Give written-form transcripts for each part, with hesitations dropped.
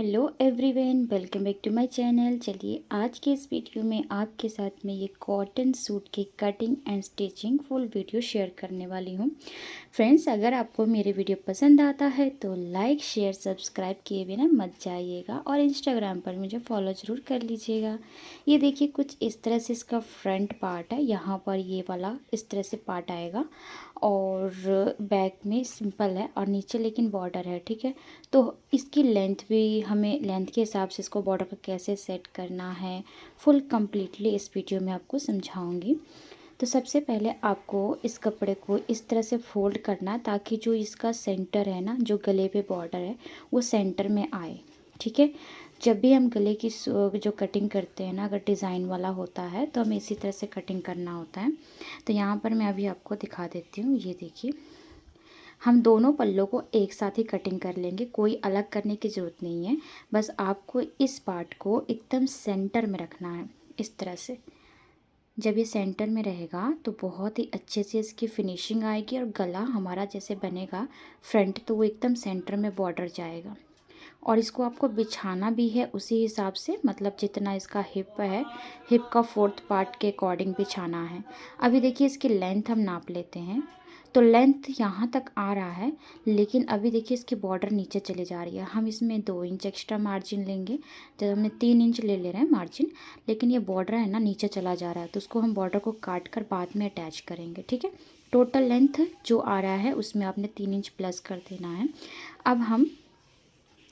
Hello everyone, welcome back to my channel. चलिए आज के इस वीडियो में आपके साथ में ये कॉटन सूट की cutting and stitching full video share करने वाली हूँ। फ्रेंड्स, अगर आपको मेरे वीडियो पसंद आता है तो लाइक शेयर सब्सक्राइब किए बिना मत जाइएगा और इंस्टाग्राम पर मुझे फॉलो ज़रूर कर लीजिएगा। ये देखिए कुछ इस तरह से इसका फ्रंट पार्ट है। यहाँ पर ये वाला इस तरह से पार्ट आएगा और बैक में सिंपल है और नीचे लेकिन बॉर्डर है। ठीक है, तो इसकी लेंथ भी हमें लेंथ के हिसाब से इसको बॉर्डर को कैसे सेट करना है फुल कंप्लीटली इस वीडियो में आपको समझाऊंगी। तो सबसे पहले आपको इस कपड़े को इस तरह से फोल्ड करना ताकि जो इसका सेंटर है ना, जो गले पे बॉर्डर है वो सेंटर में आए। ठीक है, जब भी हम गले की जो कटिंग करते हैं ना, अगर डिज़ाइन वाला होता है तो हमें इसी तरह से कटिंग करना होता है। तो यहाँ पर मैं अभी आपको दिखा देती हूँ। ये देखिए, हम दोनों पल्लों को एक साथ ही कटिंग कर लेंगे, कोई अलग करने की ज़रूरत नहीं है। बस आपको इस पार्ट को एकदम सेंटर में रखना है इस तरह से। जब ये सेंटर में रहेगा तो बहुत ही अच्छे से इसकी फिनिशिंग आएगी और गला हमारा जैसे बनेगा फ्रंट, तो वो एकदम सेंटर में बॉर्डर जाएगा। और इसको आपको बिछाना भी है उसी हिसाब से, मतलब जितना इसका हिप है, हिप का फोर्थ पार्ट के अकॉर्डिंग बिछाना है। अभी देखिए इसकी लेंथ हम नाप लेते हैं। तो लेंथ यहाँ तक आ रहा है, लेकिन अभी देखिए इसकी बॉर्डर नीचे चली जा रही है। हम इसमें 2 इंच एक्स्ट्रा मार्जिन लेंगे। जब हमने 3 इंच ले रहे हैं मार्जिन, लेकिन ये बॉर्डर है ना नीचे चला जा रहा है, तो उसको हम बॉर्डर को काट कर बाद में अटैच करेंगे। ठीक है, टोटल लेंथ जो आ रहा है उसमें आपने 3 इंच प्लस कर देना है। अब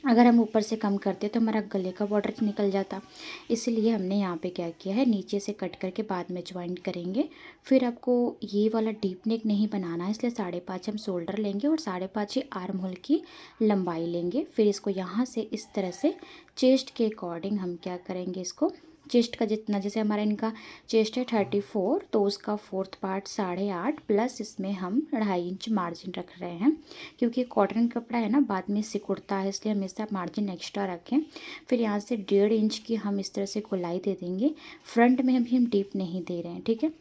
अगर हम ऊपर से कम करते तो हमारा गले का बॉर्डर निकल जाता, इसलिए हमने यहाँ पे क्या किया है, नीचे से कट करके बाद में ज्वाइंट करेंगे। फिर आपको ये वाला डीप नेक नहीं बनाना है, इसलिए 5.5 हम शोल्डर लेंगे और 5.5 ही आर्म होल की लंबाई लेंगे। फिर इसको यहाँ से इस तरह से चेस्ट के अकॉर्डिंग हम क्या करेंगे, इसको चेस्ट का जितना, जैसे हमारा इनका चेस्ट है 34, तो उसका फोर्थ पार्ट 8.5 प्लस इसमें हम 2.5 इंच मार्जिन रख रहे हैं, क्योंकि कॉटन कपड़ा है ना बाद में सिकुड़ता है, इसलिए हमेशा मार्जिन एक्स्ट्रा रखें। फिर यहाँ से 1.5 इंच की हम इस तरह से गोलाई दे देंगे। फ्रंट में अभी हम डीप नहीं दे रहे हैं। ठीक है,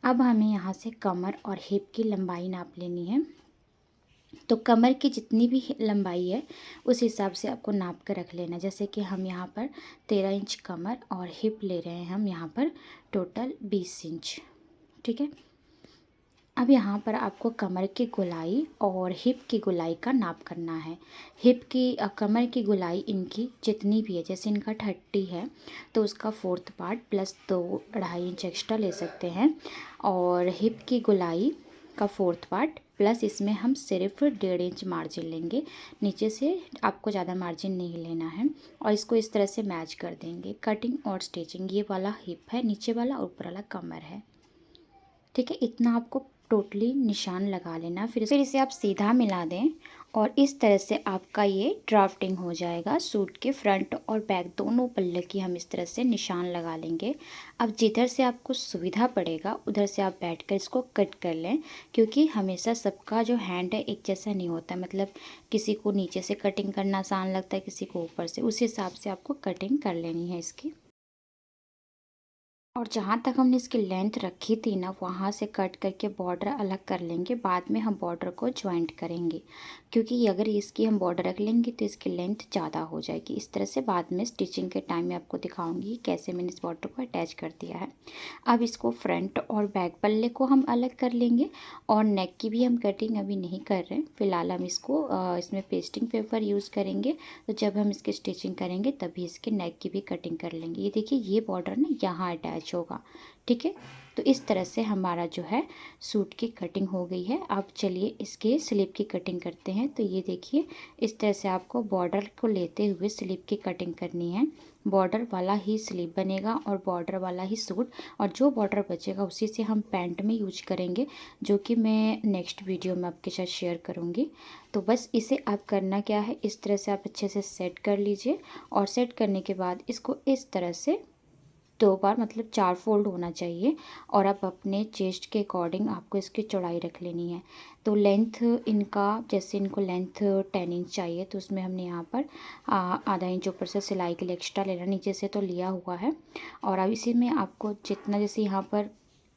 अब हमें यहाँ से कमर और हिप की लंबाई नाप लेनी है। तो कमर की जितनी भी लंबाई है उस हिसाब से आपको नाप कर रख लेना। जैसे कि हम यहाँ पर 13 इंच कमर और हिप ले रहे हैं हम यहाँ पर टोटल 20 इंच। ठीक है, अब यहाँ पर आपको कमर की गोलाई और हिप की गोलाई का नाप करना है। हिप की कमर की गोलाई इनकी जितनी भी है, जैसे इनका 30 है तो उसका fourth part plus 2.5 inch extra ले सकते हैं। और हिप की गोलाई का फोर्थ पार्ट प्लस इसमें हम सिर्फ 1.5 इंच मार्जिन लेंगे। नीचे से आपको ज़्यादा मार्जिन नहीं लेना है और इसको इस तरह से मैच कर देंगे। कटिंग और स्टिचिंग, ये वाला हिप है, नीचे वाला ऊपर वाला कमर है। ठीक है, इतना आपको टोटली निशान लगा लेना। फिर इसे आप सीधा मिला दें और इस तरह से आपका ये ड्राफ्टिंग हो जाएगा। सूट के फ्रंट और बैक दोनों पल्ले की हम इस तरह से निशान लगा लेंगे। अब जिधर से आपको सुविधा पड़ेगा उधर से आप बैठकर इसको कट कर लें, क्योंकि हमेशा सबका जो हैंड है एक जैसा नहीं होता। मतलब किसी को नीचे से कटिंग करना आसान लगता है, किसी को ऊपर से, उस हिसाब से आपको कटिंग कर लेनी है इसकी। और जहाँ तक हमने इसकी लेंथ रखी थी ना, वहाँ से कट करके बॉर्डर अलग कर लेंगे। बाद में हम बॉर्डर को ज्वाइंट करेंगे, क्योंकि अगर इसकी हम बॉर्डर रख लेंगे तो इसकी लेंथ ज़्यादा हो जाएगी। इस तरह से बाद में स्टिचिंग के टाइम में आपको दिखाऊंगी कैसे मैंने इस बॉर्डर को अटैच कर दिया है। अब इसको फ्रंट और बैक पल्ले को हम अलग कर लेंगे और नेक की भी हम कटिंग अभी नहीं कर रहे हैं। फिलहाल हम इसको इसमें पेस्टिंग पेपर यूज़ करेंगे, तो जब हम इसकी स्टिचिंग करेंगे तभी इसके नेक की भी कटिंग कर लेंगे। ये देखिए, ये बॉर्डर ना यहाँ अटैच होगा। ठीक है, तो इस तरह से हमारा जो है सूट की कटिंग हो गई है। अब चलिए इसके स्लीव की कटिंग करते हैं। तो ये देखिए, इस तरह से आपको बॉर्डर को लेते हुए स्लीव की कटिंग करनी है। बॉर्डर वाला ही स्लीव बनेगा और बॉर्डर वाला ही सूट, और जो बॉर्डर बचेगा उसी से हम पैंट में यूज करेंगे, जो कि मैं नेक्स्ट वीडियो में आपके साथ शेयर करूँगी। तो बस इसे आप करना क्या है, इस तरह से आप अच्छे से सेट कर लीजिए और सेट करने के बाद इसको इस तरह से 2 बार, मतलब 4 फोल्ड होना चाहिए। और आप अपने चेस्ट के अकॉर्डिंग आपको इसकी चौड़ाई रख लेनी है। तो लेंथ इनका, जैसे इनको लेंथ 10 इंच चाहिए तो उसमें हमने यहाँ पर आधा इंच ऊपर से सिलाई के लिए एक्स्ट्रा लेना, नीचे से तो लिया हुआ है। और अब इसी में आपको जितना, जैसे यहाँ पर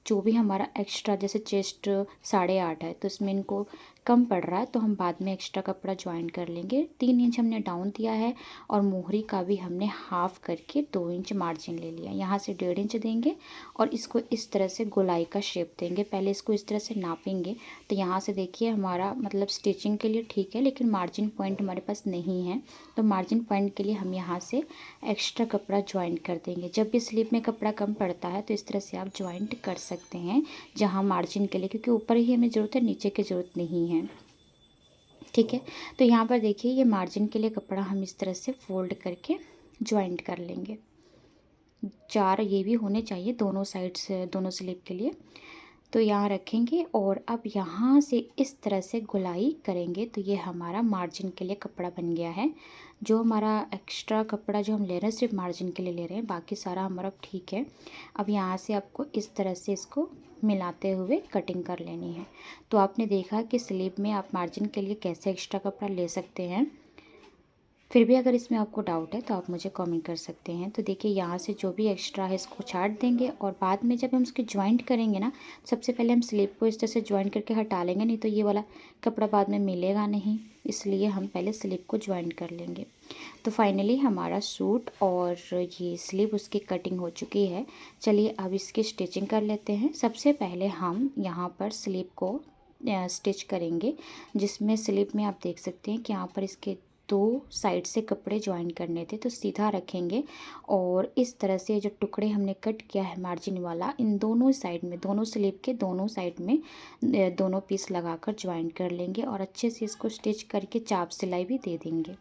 जो भी हमारा एक्स्ट्रा, जैसे चेस्ट 8.5 है तो इसमें इनको कम पड़ रहा है तो हम बाद में एक्स्ट्रा कपड़ा ज्वाइन कर लेंगे। 3 इंच हमने डाउन दिया है और मोहरी का भी हमने हाफ करके 2 इंच मार्जिन ले लिया। यहाँ से 1.5 इंच देंगे और इसको इस तरह से गोलाई का शेप देंगे। पहले इसको इस तरह से नापेंगे तो यहाँ से देखिए हमारा मतलब स्टिचिंग के लिए ठीक है, लेकिन मार्जिन पॉइंट हमारे पास नहीं है, तो मार्जिन पॉइंट के लिए हम यहाँ से एक्स्ट्रा कपड़ा ज्वाइंट कर देंगे। जब भी स्लीव में कपड़ा कम पड़ता है तो इस तरह से आप ज्वाइंट कर सकते हैं जहाँ मार्जिन के लिए, क्योंकि ऊपर ही हमें ज़रूरत है, नीचे की ज़रूरत नहीं है। ठीक है, तो यहाँ पर देखिए ये मार्जिन के लिए कपड़ा हम इस तरह से फोल्ड करके ज्वाइंट कर लेंगे। 4 ये भी होने चाहिए दोनों साइड से, दोनों स्लीव के लिए। तो यहाँ रखेंगे और अब यहाँ से इस तरह से गोलाई करेंगे तो ये हमारा मार्जिन के लिए कपड़ा बन गया है। जो हमारा एक्स्ट्रा कपड़ा जो हम ले रहे हैं सिर्फ मार्जिन के लिए ले रहे हैं, बाकी सारा हमारा ठीक है। अब यहाँ से आपको इस तरह से इसको मिलाते हुए कटिंग कर लेनी है। तो आपने देखा कि स्लीव में आप मार्जिन के लिए कैसे एक्स्ट्रा कपड़ा ले सकते हैं। फिर भी अगर इसमें आपको डाउट है तो आप मुझे कमेंट कर सकते हैं। तो देखिए यहाँ से जो भी एक्स्ट्रा है इसको छाट देंगे और बाद में जब हम इसकी ज्वाइंट करेंगे ना, सबसे पहले हम स्लीव को इस तरह से ज्वाइंट करके हटा लेंगे, नहीं तो ये वाला कपड़ा बाद में मिलेगा नहीं, इसलिए हम पहले स्लीव को ज्वाइंट कर लेंगे। तो फाइनली हमारा सूट और ये स्लीव उसकी कटिंग हो चुकी है। चलिए अब इसकी स्टिचिंग कर लेते हैं। सबसे पहले हम यहाँ पर स्लीव को स्टिच करेंगे, जिसमें स्लीव में आप देख सकते हैं कि यहाँ पर इसके 2 साइड से कपड़े ज्वाइन करने थे, तो सीधा रखेंगे और इस तरह से जो टुकड़े हमने कट किया है मार्जिन वाला, इन दोनों साइड में, दोनों स्लीव के दोनों साइड में दोनों पीस लगाकर ज्वाइन कर लेंगे और अच्छे से इसको स्टिच करके चाप सिलाई भी दे देंगे।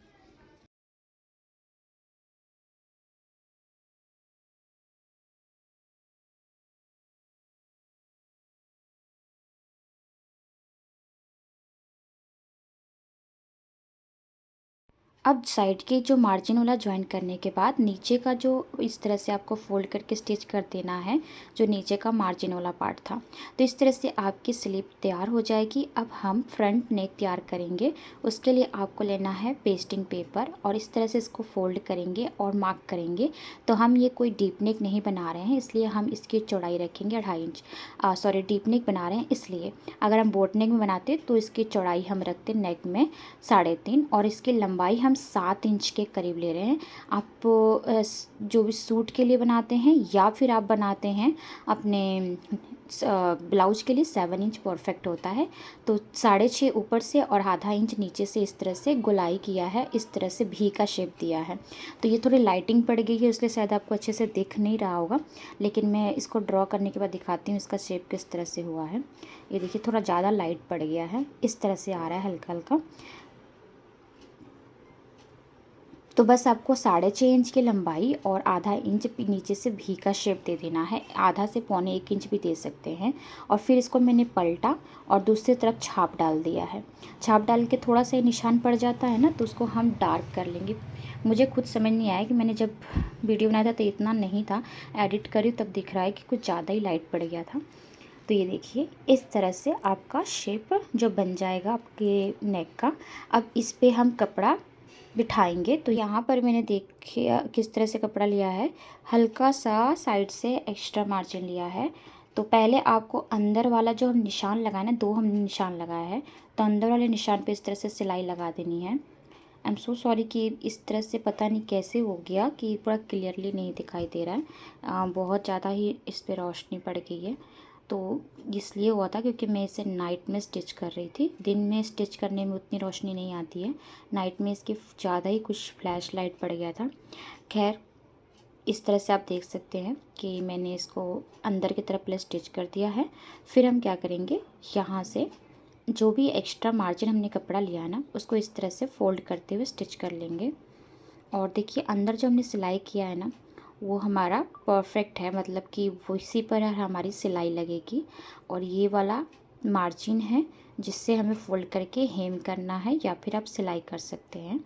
अब साइड के जो मार्जिन वाला ज्वाइन करने के बाद नीचे का जो इस तरह से आपको फोल्ड करके स्टिच कर देना है, जो नीचे का मार्जिन वाला पार्ट था। तो इस तरह से आपकी स्लीव तैयार हो जाएगी। अब हम फ्रंट नेक तैयार करेंगे। उसके लिए आपको लेना है पेस्टिंग पेपर और इस तरह से इसको फोल्ड करेंगे और मार्क करेंगे। तो हम ये कोई डीप नेक नहीं बना रहे हैं, इसलिए हम इसकी चौड़ाई रखेंगे 2.5 इंच। सॉरी, डीप नेक बना रहे हैं इसलिए। अगर हम बोट नेक में बनाते तो इसकी चौड़ाई हम रखते नेक में 3.5 और इसकी लंबाई हम 7 इंच के करीब ले रहे हैं। आप जो भी सूट के लिए बनाते हैं या फिर आप बनाते हैं अपने ब्लाउज के लिए 7 इंच परफेक्ट होता है। तो 6.5 ऊपर से और आधा इंच नीचे से इस तरह से गोलाई किया है, इस तरह से भी का शेप दिया है। तो ये थोड़ी लाइटिंग पड़ गई है इसलिए शायद आपको अच्छे से दिख नहीं रहा होगा, लेकिन मैं इसको ड्रॉ करने के बाद दिखाती हूँ इसका शेप किस तरह से हुआ है। ये देखिए थोड़ा ज़्यादा लाइट पड़ गया है, इस तरह से आ रहा है हल्का हल्का। तो बस आपको 6.5 इंच की लंबाई और आधा इंच नीचे से भी का शेप दे देना है, आधा से 1.25 इंच भी दे सकते हैं। और फिर इसको मैंने पलटा और दूसरी तरफ छाप डाल दिया है। छाप डाल के थोड़ा सा निशान पड़ जाता है ना, तो उसको हम डार्क कर लेंगे। मुझे खुद समझ नहीं आया कि मैंने जब वीडियो बनाया था तो इतना नहीं था, एडिट करी तब दिख रहा है कि कुछ ज़्यादा ही लाइट पड़ गया था। तो ये देखिए इस तरह से आपका शेप जो बन जाएगा आपके नेक का। अब इस पे हम कपड़ा बिठाएंगे। तो यहाँ पर मैंने देखिए किस तरह से कपड़ा लिया है, हल्का सा साइड से एक्स्ट्रा मार्जिन लिया है। तो पहले आपको अंदर वाला जो हम निशान लगाए ना, 2 हमने निशान लगाया है, तो अंदर वाले निशान पे इस तरह से सिलाई लगा देनी है। आई एम सो सॉरी कि इस तरह से पता नहीं कैसे हो गया कि पूरा क्लियरली नहीं दिखाई दे रहा है, बहुत ज़्यादा ही इस पर रोशनी पड़ गई है। तो इसलिए हुआ था क्योंकि मैं इसे नाइट में स्टिच कर रही थी, दिन में स्टिच करने में उतनी रोशनी नहीं आती है, नाइट में इसकी ज़्यादा ही कुछ फ्लैश लाइट पड़ गया था। खैर इस तरह से आप देख सकते हैं कि मैंने इसको अंदर की तरफ प्लस स्टिच कर दिया है। फिर हम क्या करेंगे, यहाँ से जो भी एक्स्ट्रा मार्जिन हमने कपड़ा लिया है ना, उसको इस तरह से फोल्ड करते हुए स्टिच कर लेंगे। और देखिए अंदर जो हमने सिलाई किया है ना, वो हमारा परफेक्ट है, मतलब कि उसी पर हमारी सिलाई लगेगी। और ये वाला मार्जिन है जिससे हमें फोल्ड करके हेम करना है या फिर आप सिलाई कर सकते हैं।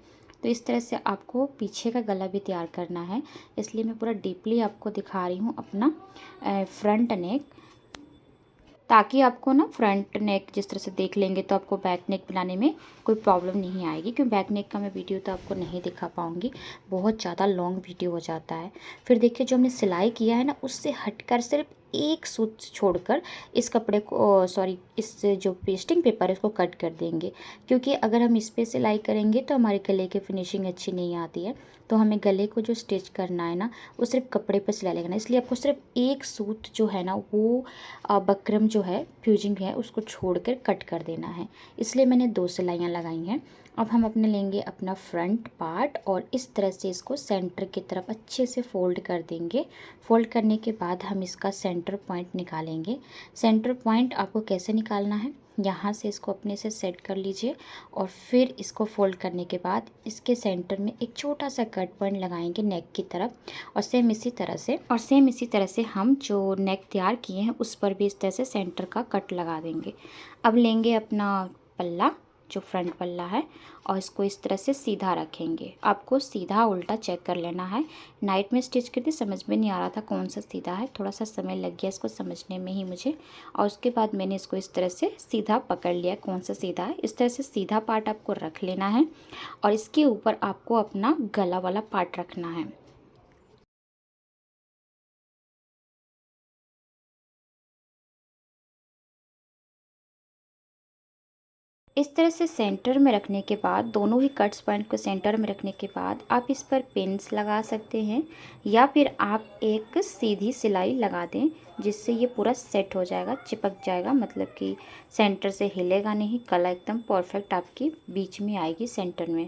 तो इस तरह से आपको पीछे का गला भी तैयार करना है, इसलिए मैं पूरा डीपली आपको दिखा रही हूँ अपना फ्रंट नेक, ताकि आपको ना फ्रंट नेक जिस तरह से देख लेंगे तो आपको बैक नेक बनाने में कोई प्रॉब्लम नहीं आएगी। क्योंकि बैक नेक का मैं वीडियो तो आपको नहीं दिखा पाऊँगी, बहुत ज़्यादा लॉन्ग वीडियो हो जाता है। फिर देखिए जो हमने सिलाई किया है ना, उससे हटकर सिर्फ एक सूत छोड़कर इस कपड़े को, सॉरी इस जो पेस्टिंग पेपर है उसको कट कर देंगे, क्योंकि अगर हम इस पे सिलाई करेंगे तो हमारे गले की फिनिशिंग अच्छी नहीं आती है। तो हमें गले को जो स्टिच करना है ना वो सिर्फ कपड़े पर सिलाई लगाना है, इसलिए आपको सिर्फ एक सूत जो है ना वो बकरम जो है फ्यूजिंग है उसको छोड़कर कट कर देना है, इसलिए मैंने 2 सिलाइयाँ लगाई हैं। अब हम अपने लेंगे अपना फ्रंट पार्ट और इस तरह से इसको सेंटर की तरफ अच्छे से फोल्ड कर देंगे। फोल्ड करने के बाद हम इसका सेंटर पॉइंट निकालेंगे। सेंटर पॉइंट आपको कैसे निकालना है, यहाँ से इसको अपने से सेट कर लीजिए और फिर इसको फोल्ड करने के बाद इसके सेंटर में एक छोटा सा कट पॉइंट लगाएंगे नेक की तरफ, और सेम इसी तरह से हम जो नेक तैयार किए हैं उस पर भी इस तरह से सेंटर का कट लगा देंगे। अब लेंगे अपना पल्ला, जो फ्रंट पल्ला है, और इसको इस तरह से सीधा रखेंगे। आपको सीधा उल्टा चेक कर लेना है। नाइट में स्टिच करते समझ में नहीं आ रहा था कौन सा सीधा है, थोड़ा सा समय लग गया इसको समझने में ही मुझे, और उसके बाद मैंने इसको इस तरह से सीधा पकड़ लिया कौन सा सीधा है। इस तरह से सीधा पार्ट आपको रख लेना है और इसके ऊपर आपको अपना गला वाला पार्ट रखना है। इस तरह से सेंटर में रखने के बाद, दोनों ही कट्स पॉइंट को सेंटर में रखने के बाद आप इस पर पिन्स लगा सकते हैं, या फिर आप एक सीधी सिलाई लगा दें जिससे ये पूरा सेट हो जाएगा, चिपक जाएगा, मतलब कि सेंटर से हिलेगा नहीं, गला एकदम परफेक्ट आपकी बीच में आएगी सेंटर में।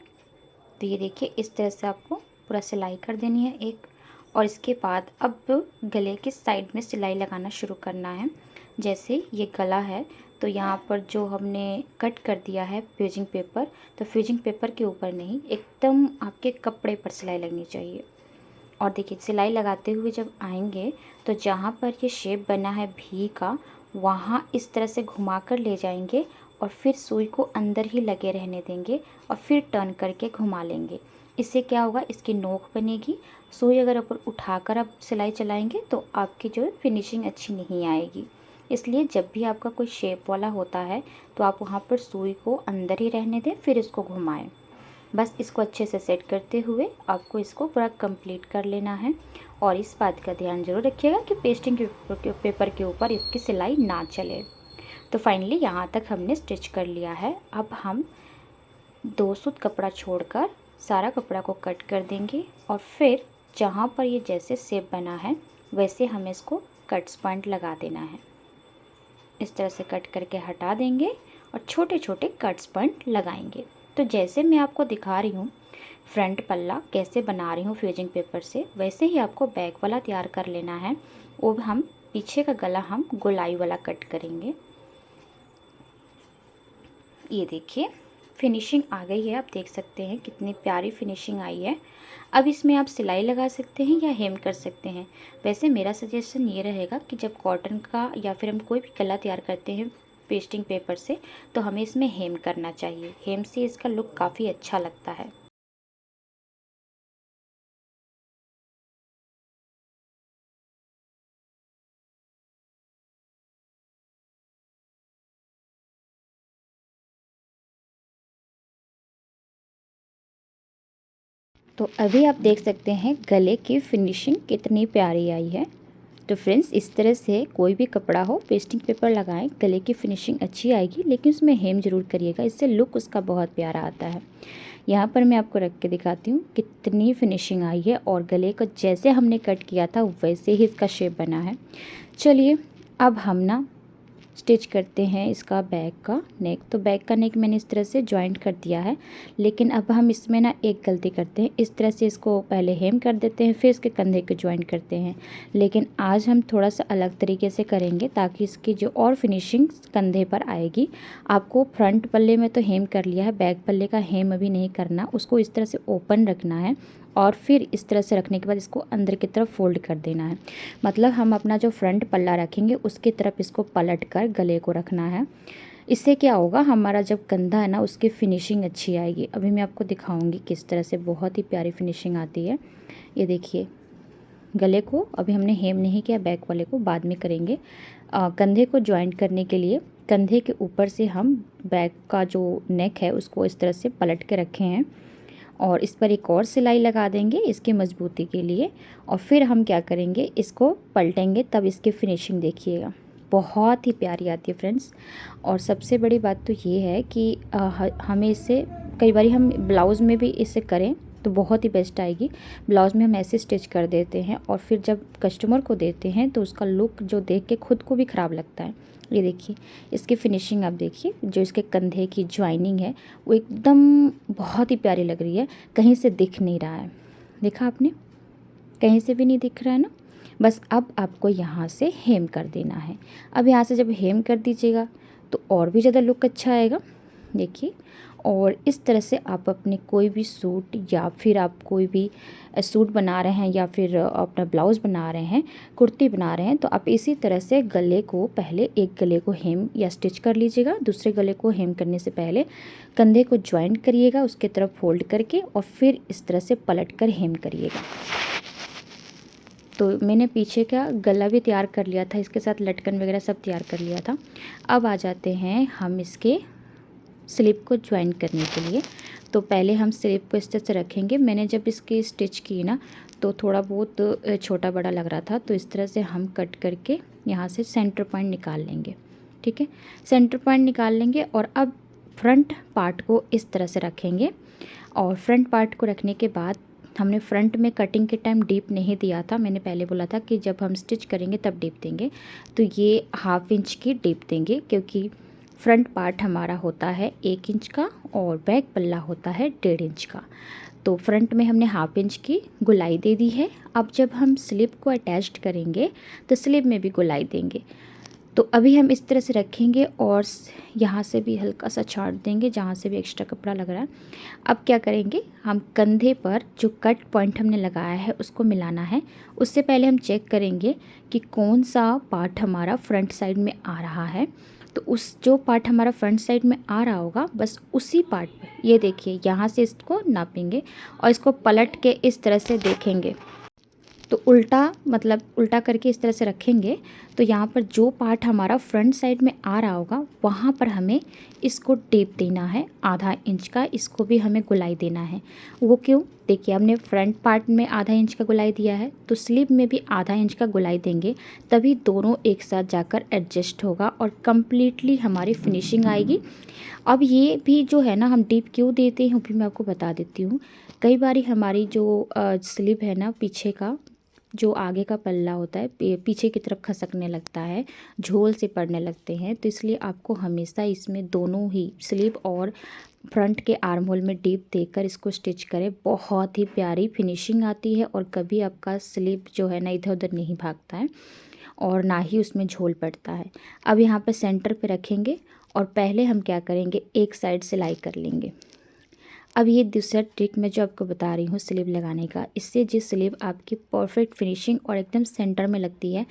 तो ये देखिए इस तरह से आपको पूरा सिलाई कर देनी है एक, और इसके बाद अब गले के साइड में सिलाई लगाना शुरू करना है। जैसे ये गला है तो यहाँ पर जो हमने कट कर दिया है फ्यूजिंग पेपर, तो फ्यूजिंग पेपर के ऊपर नहीं, एकदम आपके कपड़े पर सिलाई लगनी चाहिए। और देखिए सिलाई लगाते हुए जब आएंगे तो जहाँ पर ये शेप बना है भी का, वहाँ इस तरह से घुमा कर ले जाएंगे और फिर सुई को अंदर ही लगे रहने देंगे और फिर टर्न करके घुमा लेंगे। इससे क्या होगा, इसकी नोक बनेगी। सुई अगर ऊपर उठाकर आप सिलाई चलाएंगे तो आपकी जो फिनिशिंग अच्छी नहीं आएगी। इसलिए जब भी आपका कोई शेप वाला होता है तो आप वहाँ पर सुई को अंदर ही रहने दें, फिर इसको घुमाएं। बस इसको अच्छे से सेट करते हुए आपको इसको पूरा कंप्लीट कर लेना है। और इस बात का ध्यान जरूर रखिएगा कि पेस्टिंग के पेपर के ऊपर इसकी सिलाई ना चले। तो फाइनली यहाँ तक हमने स्टिच कर लिया है। अब हम 2 सूत कपड़ा छोड़कर सारा कपड़ा को कट कर देंगे और फिर जहाँ पर ये जैसे शेप बना है वैसे हमें इसको कट्स पॉइंट लगा देना है। इस तरह से कट करके हटा देंगे और छोटे छोटे कट्स पॉइंट लगाएंगे। तो जैसे मैं आपको दिखा रही हूँ फ्रंट पल्ला कैसे बना रही हूँ फ्यूजिंग पेपर से, वैसे ही आपको बैक वाला तैयार कर लेना है। वो हम पीछे का गला हम गोलाई वाला कट करेंगे। ये देखिए फिनिशिंग आ गई है, आप देख सकते हैं कितनी प्यारी फिनिशिंग आई है। अब इसमें आप सिलाई लगा सकते हैं या हेम कर सकते हैं। वैसे मेरा सजेशन ये रहेगा कि जब कॉटन का या फिर हम कोई भी गला तैयार करते हैं पेस्टिंग पेपर से, तो हमें इसमें हेम करना चाहिए। हेम से इसका लुक काफ़ी अच्छा लगता है। तो अभी आप देख सकते हैं गले की फिनिशिंग कितनी प्यारी आई है। तो फ्रेंड्स इस तरह से कोई भी कपड़ा हो पेस्टिंग पेपर लगाएं, गले की फिनिशिंग अच्छी आएगी, लेकिन उसमें हेम ज़रूर करिएगा, इससे लुक उसका बहुत प्यारा आता है। यहाँ पर मैं आपको रख के दिखाती हूँ कितनी फिनिशिंग आई है, और गले को जैसे हमने कट किया था वैसे ही इसका शेप बना है। चलिए अब हम ना स्टिच करते हैं इसका बैक का नेक। तो बैक का नेक मैंने इस तरह से जॉइंट कर दिया है, लेकिन अब हम इसमें ना एक गलती करते हैं। इस तरह से इसको पहले हेम कर देते हैं, फिर इसके कंधे को जॉइंट करते हैं, लेकिन आज हम थोड़ा सा अलग तरीके से करेंगे ताकि इसकी जो और फिनिशिंग कंधे पर आएगी। आपको फ्रंट पल्ले में तो हेम कर लिया है, बैक पल्ले का हेम अभी नहीं करना, उसको इस तरह से ओपन रखना है और फिर इस तरह से रखने के बाद इसको अंदर की तरफ फोल्ड कर देना है। मतलब हम अपना जो फ्रंट पल्ला रखेंगे उसकी तरफ इसको पलट कर गले को रखना है। इससे क्या होगा, हमारा जब कंधा है ना उसकी फिनिशिंग अच्छी आएगी। अभी मैं आपको दिखाऊंगी किस तरह से बहुत ही प्यारी फिनिशिंग आती है। ये देखिए गले को अभी हमने हेम नहीं किया, बैक वाले को बाद में करेंगे। कंधे को जॉइंट करने के लिए कंधे के ऊपर से हम बैक का जो नेक है उसको इस तरह से पलट के रखे हैं, और इस पर एक और सिलाई लगा देंगे इसकी मजबूती के लिए। और फिर हम क्या करेंगे, इसको पलटेंगे, तब इसकी फिनिशिंग देखिएगा। बहुत ही प्यारी आती है फ्रेंड्स। और सबसे बड़ी बात तो ये है कि हमें इससे कई बार हम ब्लाउज़ में भी इसे करें तो बहुत ही बेस्ट आएगी। ब्लाउज़ में हम ऐसे स्टिच कर देते हैं और फिर जब कस्टमर को देते हैं तो उसका लुक जो देख के खुद को भी ख़राब लगता है। ये देखिए इसकी फिनिशिंग आप देखिए, जो इसके कंधे की ज्वाइनिंग है वो एकदम बहुत ही प्यारी लग रही है। कहीं से दिख नहीं रहा है, देखा आपने, कहीं से भी नहीं दिख रहा है ना। बस अब आपको यहाँ से हेम कर देना है। अब यहाँ से जब हेम कर दीजिएगा तो और भी ज़्यादा लुक अच्छा आएगा, देखिए। और इस तरह से आप अपने कोई भी सूट या फिर आप कोई भी सूट बना रहे हैं या फिर अपना ब्लाउज़ बना रहे हैं, कुर्ती बना रहे हैं, तो आप इसी तरह से गले को पहले एक गले को हेम या स्टिच कर लीजिएगा। दूसरे गले को हेम करने से पहले कंधे को ज्वाइंट करिएगा उसके तरफ फोल्ड करके, और फिर इस तरह से पलट कर हेम करिएगा। तो मैंने पीछे का गला भी तैयार कर लिया था, इसके साथ लटकन वगैरह सब तैयार कर लिया था। अब आ जाते हैं हम इसके स्लिप को ज्वाइन करने के लिए। तो पहले हम स्लिप को इस तरह से रखेंगे। मैंने जब इसकी स्टिच की ना तो थोड़ा बहुत छोटा बड़ा लग रहा था, तो इस तरह से हम कट करके यहाँ से सेंटर पॉइंट निकाल लेंगे, ठीक है। सेंटर पॉइंट निकाल लेंगे और अब फ्रंट पार्ट को इस तरह से रखेंगे। और फ्रंट पार्ट को रखने के बाद हमने फ्रंट में कटिंग के टाइम डीप नहीं दिया था, मैंने पहले बोला था कि जब हम स्टिच करेंगे तब डीप देंगे। तो ये 1/2 इंच की डीप देंगे, क्योंकि फ्रंट पार्ट हमारा होता है 1 इंच का और बैक पल्ला होता है 1.5 इंच का। तो फ्रंट में हमने 1/2 इंच की गोलाई दे दी है। अब जब हम स्लिप को अटैच्ड करेंगे तो स्लिप में भी गोलाई देंगे। तो अभी हम इस तरह से रखेंगे और यहाँ से भी हल्का सा छाट देंगे जहाँ से भी एक्स्ट्रा कपड़ा लग रहा है। अब क्या करेंगे, हम कंधे पर जो कट पॉइंट हमने लगाया है उसको मिलाना है। उससे पहले हम चेक करेंगे कि कौन सा पार्ट हमारा फ्रंट साइड में आ रहा है। तो उस जो पार्ट हमारा फ्रंट साइड में आ रहा होगा बस उसी पार्ट पे, ये देखिए यहाँ से इसको नापेंगे और इसको पलट के इस तरह से देखेंगे। तो उल्टा मतलब उल्टा करके इस तरह से रखेंगे। तो यहाँ पर जो पार्ट हमारा फ्रंट साइड में आ रहा होगा वहाँ पर हमें इसको टेप देना है 1/2 इंच का, इसको भी हमें गोलाई देना है। वो क्यों, देखिए हमने फ्रंट पार्ट में 1/2 इंच का गोलाई दिया है तो स्लीव में भी 1/2 इंच का गोलाई देंगे, तभी दोनों एक साथ जाकर एडजस्ट होगा और कम्प्लीटली हमारी फिनिशिंग आएगी। अब ये भी जो है ना, हम डीप क्यों देते हैं वो भी मैं आपको बता देती हूँ। कई बारी हमारी जो स्लीव है ना, पीछे का जो आगे का पल्ला होता है पीछे की तरफ खसकने लगता है, झोल से पड़ने लगते हैं। तो इसलिए आपको हमेशा इसमें दोनों ही स्लीव और फ्रंट के आर्म होल में डीप देकर इसको स्टिच करें, बहुत ही प्यारी फिनिशिंग आती है और कभी आपका स्लीव जो है ना इधर उधर नहीं भागता है और ना ही उसमें झोल पड़ता है। अब यहाँ पर सेंटर पे रखेंगे और पहले हम क्या करेंगे, एक साइड सिलाई कर लेंगे। अब ये दूसरा ट्रिक मैं जो आपको बता रही हूँ स्लीव लगाने का, इससे जो स्लीव आपकी परफेक्ट फिनिशिंग और एकदम सेंटर में लगती है।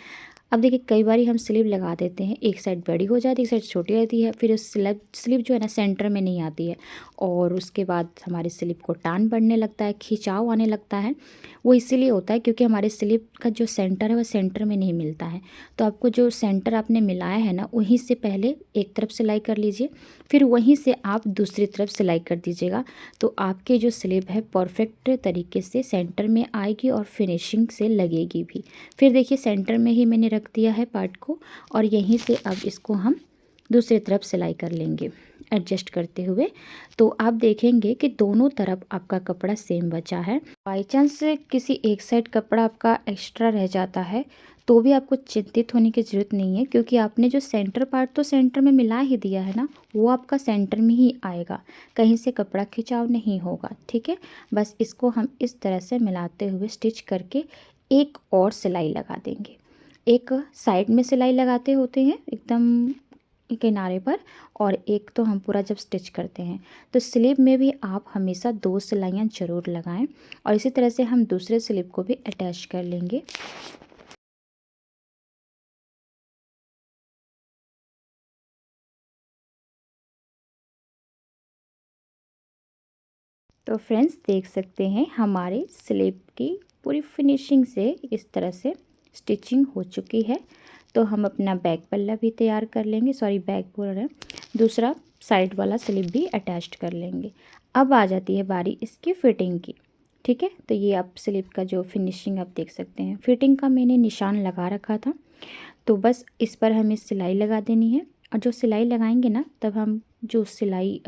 अब देखिए कई बार हम स्लीव लगा देते हैं, एक साइड बड़ी हो जाती है, एक साइड छोटी रहती है, फिर उस स्लीव जो है ना सेंटर में नहीं आती है और उसके बाद हमारे स्लीव को टान पड़ने लगता है, खिंचाव आने लगता है। वो इसीलिए होता है क्योंकि हमारे स्लीव का जो सेंटर है वो सेंटर में नहीं मिलता है। तो आपको जो सेंटर आपने मिलाया है ना वहीं से पहले एक तरफ सिलाई कर लीजिए, फिर वहीं से आप दूसरी तरफ सिलाई कर दीजिएगा। तो आपके जो स्लीव है परफेक्ट तरीके से सेंटर में आएगी और फिनिशिंग से लगेगी भी। फिर देखिए सेंटर में ही मैंने रख दिया है पार्ट को और यहीं से अब इसको हम दूसरी तरफ सिलाई कर लेंगे एडजस्ट करते हुए। तो आप देखेंगे कि दोनों तरफ आपका कपड़ा सेम बचा है। बाई चांस किसी एक साइड कपड़ा आपका एक्स्ट्रा रह जाता है तो भी आपको चिंतित होने की ज़रूरत नहीं है, क्योंकि आपने जो सेंटर पार्ट तो सेंटर में मिला ही दिया है ना, वो आपका सेंटर में ही आएगा, कहीं से कपड़ा खिंचाव नहीं होगा, ठीक है। बस इसको हम इस तरह से मिलाते हुए स्टिच करके एक और सिलाई लगा देंगे। एक साइड में सिलाई लगाते होते हैं एकदम किनारे पर, और एक तो हम पूरा जब स्टिच करते हैं। तो स्लीव में भी आप हमेशा 2 सिलाइयाँ ज़रूर लगाएं और इसी तरह से हम दूसरे स्लीव को भी अटैच कर लेंगे। तो फ्रेंड्स देख सकते हैं हमारे स्लीव की पूरी फिनिशिंग से इस तरह से स्टिचिंग हो चुकी है। तो हम अपना बैक पल्ला भी तैयार कर लेंगे, सॉरी बैक बोल रहे हैं, दूसरा साइड वाला स्लीव भी अटैच कर लेंगे। अब आ जाती है बारी इसकी फिटिंग की, ठीक है। तो ये आप स्लीव का जो फिनिशिंग आप देख सकते हैं, फिटिंग का मैंने निशान लगा रखा था। तो बस इस पर हमें सिलाई लगा देनी है। और जो सिलाई लगाएंगे ना, तब हम जो सिलाई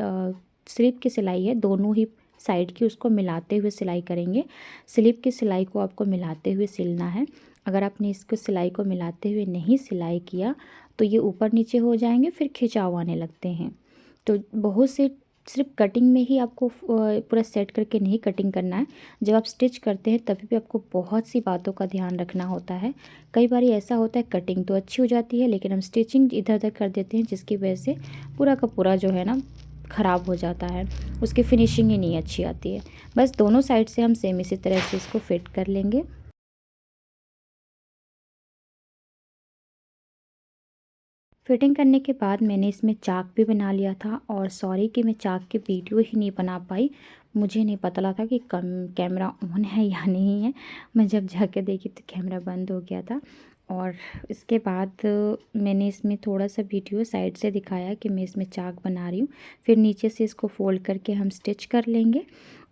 स्लीव की सिलाई है दोनों ही साइड की, उसको मिलाते हुए सिलाई करेंगे। स्लीव की सिलाई को आपको मिलाते हुए सिलना है। अगर आपने इसको सिलाई को मिलाते हुए नहीं सिलाई किया तो ये ऊपर नीचे हो जाएंगे, फिर खिंचाव आने लगते हैं। तो बहुत से सिर्फ कटिंग में ही आपको पूरा सेट करके नहीं कटिंग करना है। जब आप स्टिच करते हैं तभी भी आपको बहुत सी बातों का ध्यान रखना होता है। कई बार ऐसा होता है कटिंग तो अच्छी हो जाती है लेकिन हम स्टिचिंग इधर उधर कर देते हैं, जिसकी वजह से पूरा का पूरा जो है ना ख़राब हो जाता है, उसकी फिनिशिंग ही नहीं अच्छी आती है। बस दोनों साइड से हम सेम इसी तरह से इसको फिट कर लेंगे। फिटिंग करने के बाद मैंने इसमें चाक भी बना लिया था, और सॉरी कि मैं चाक की वीडियो ही नहीं बना पाई। मुझे नहीं पता लगा था कि कैमरा ऑन है या नहीं है। मैं जब जाके देखी तो कैमरा बंद हो गया था। और इसके बाद मैंने इसमें थोड़ा सा वीडियो साइड से दिखाया कि मैं इसमें चाक बना रही हूँ। फिर नीचे से इसको फोल्ड करके हम स्टिच कर लेंगे।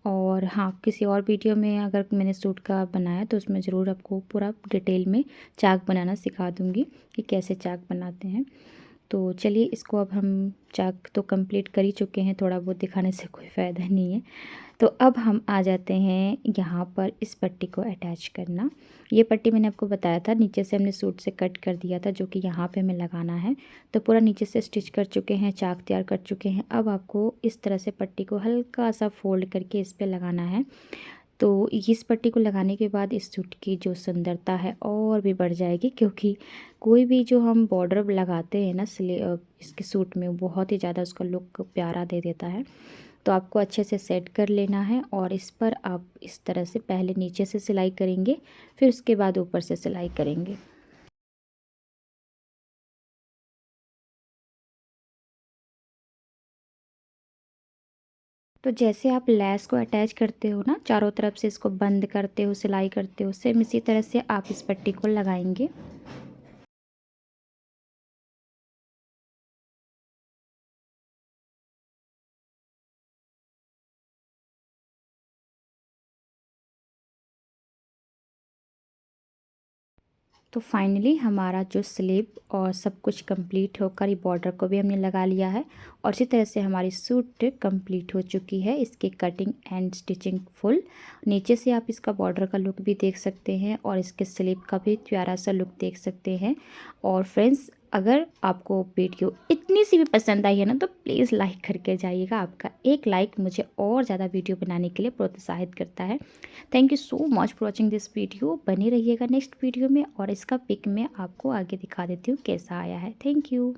और हाँ, किसी और वीडियो में अगर मैंने सूट का बनाया तो उसमें ज़रूर आपको पूरा डिटेल में चाक बनाना सिखा दूँगी कि कैसे चाक बनाते हैं। तो चलिए, इसको अब हम चाक तो कंप्लीट कर ही चुके हैं, थोड़ा बहुत दिखाने से कोई फ़ायदा नहीं है। तो अब हम आ जाते हैं यहाँ पर इस पट्टी को अटैच करना। ये पट्टी मैंने आपको बताया था, नीचे से हमने सूट से कट कर दिया था, जो कि यहाँ पे हमें लगाना है। तो पूरा नीचे से स्टिच कर चुके हैं, चाक तैयार कर चुके हैं। अब आपको इस तरह से पट्टी को हल्का सा फोल्ड करके इस पर लगाना है। तो इस पट्टी को लगाने के बाद इस सूट की जो सुंदरता है और भी बढ़ जाएगी, क्योंकि कोई भी जो हम बॉर्डर लगाते हैं ना इसके सूट में, बहुत ही ज़्यादा उसका लुक प्यारा दे देता है। तो आपको अच्छे से सेट कर लेना है, और इस पर आप इस तरह से पहले नीचे से सिलाई करेंगे, फिर उसके बाद ऊपर से सिलाई करेंगे। तो जैसे आप लेस को अटैच करते हो ना, चारों तरफ से इसको बंद करते हो, सिलाई करते हो, सेम इसी तरह से आप इस पट्टी को लगाएंगे। तो फाइनली हमारा जो स्लीव और सब कुछ कंप्लीट होकर, ये बॉर्डर को भी हमने लगा लिया है, और इसी तरह से हमारी सूट कंप्लीट हो चुकी है। इसकी कटिंग एंड स्टिचिंग फुल। नीचे से आप इसका बॉर्डर का लुक भी देख सकते हैं, और इसके स्लीव का भी प्यारा सा लुक देख सकते हैं। और फ्रेंड्स, अगर आपको वीडियो इतनी सी भी पसंद आई है ना, तो प्लीज़ लाइक करके जाइएगा। आपका एक लाइक मुझे और ज़्यादा वीडियो बनाने के लिए प्रोत्साहित करता है। Thank you so much for watching this video. बने रहिएगा नेक्स्ट वीडियो में, और इसका पिक मैं आपको आगे दिखा देती हूँ कैसा आया है। Thank you.